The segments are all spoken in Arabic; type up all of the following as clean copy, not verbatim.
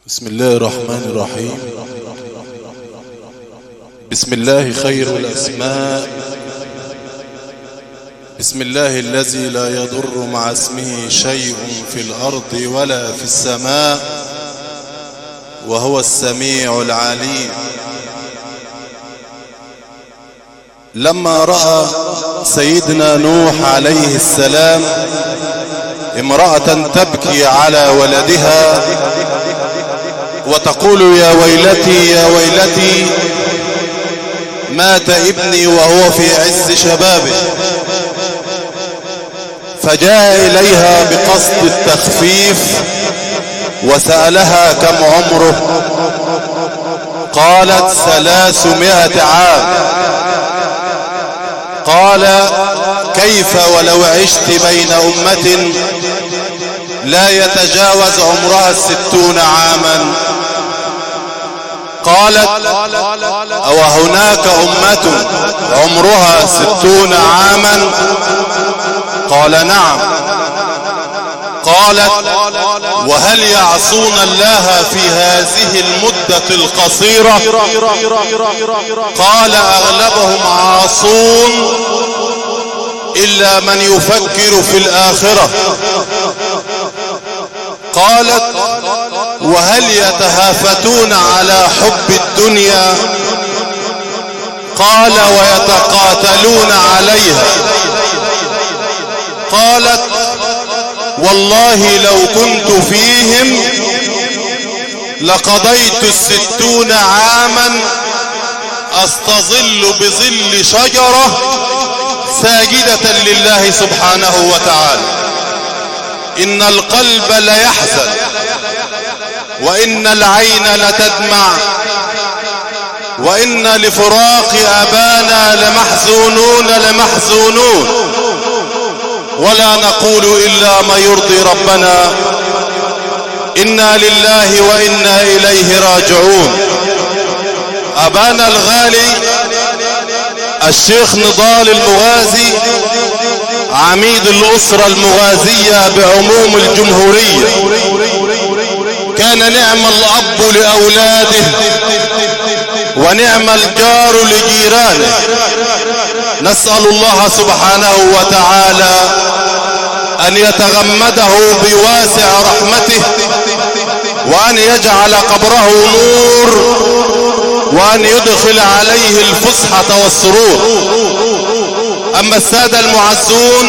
بسم الله الرحمن الرحيم. بسم الله خير الأسماء. بسم الله الذي لا يضر مع اسمه شيء في الأرض ولا في السماء، وهو السميع العليم. لما رأى سيدنا نوح عليه السلام امرأة تبكي على ولدها وتقول يا ويلتي يا ويلتي مات ابني وهو في عز شبابه، فجاء إليها بقصد التخفيف وسألها كم عمره، قالت 300 عام. قال كيف ولو عشت بين أمة لا يتجاوز عمرها 60 عاما؟ قالت أو هناك أمة عمرها 60 عاما؟ قال نعم. قالت وهل يعصون الله في هذه المدة القصيرة؟ قال أغلبهم عاصون إلا من يفكر في الآخرة. قالت وهل يتهافتون على حب الدنيا؟ قال ويتقاتلون عليها. قالت والله لو كنت فيهم لقضيت 60 عاما استظل بظل شجرة ساجدة لله سبحانه وتعالى. إن القلب ليحزن وإن العين لتدمع وإن لفراق أبانا لمحزونون ولا نقول إلا ما يرضي ربنا. إنا لله وإنا إليه راجعون. أبانا الغالي الشيخ نضال المغازي عميد الأسرة المغازية بعموم الجمهورية كان نعم الأب لأولاده ونعم الجار لجيرانه. نسأل الله سبحانه وتعالى أن يتغمده بواسع رحمته وأن يجعل قبره نور وأن يدخل عليه الفسحة والسرور. أما السادة المعزون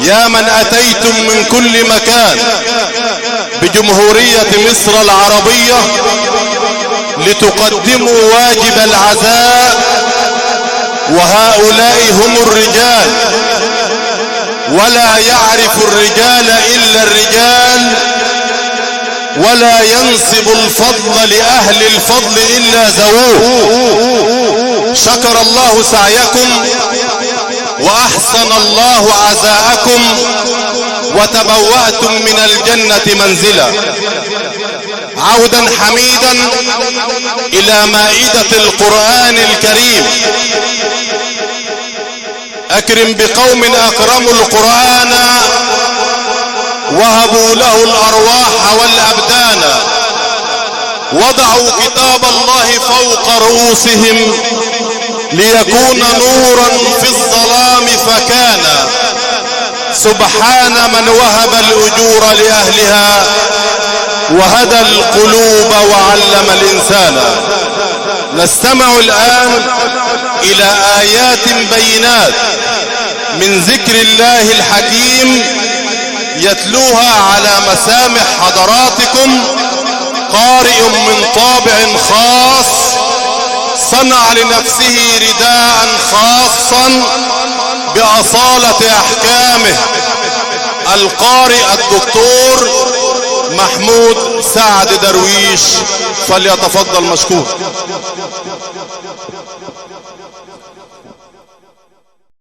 يا من أتيتم من كل مكان بجمهورية مصر العربية لتقدموا واجب العزاء، وهؤلاء هم الرجال ولا يعرف الرجال إلا الرجال، ولا ينسب الفضل لأهل الفضل إلا ذووه. شكر الله سعيكم وأحسن الله عزاءكم وتبوأتم من الجنة منزلا. عودا حميدا إلى مائدة القرآن الكريم. أكرم بقوم أكرموا القرآن وهبوا له الأرواح والأبدان، وضعوا كتاب الله فوق رؤوسهم ليكون نورا في الظلام فكان. سبحان من وهب الأجور لأهلها وهدى القلوب وعلم الإنسان. نستمع الآن إلى آيات بينات من ذكر الله الحكيم يتلوها على مسامع حضراتكم قارئ من طابع خاص صنع لنفسه رداء خاصا بأصالة أحكامه، القارئ الدكتور محمود سعد درويش، فليتفضل مشكور.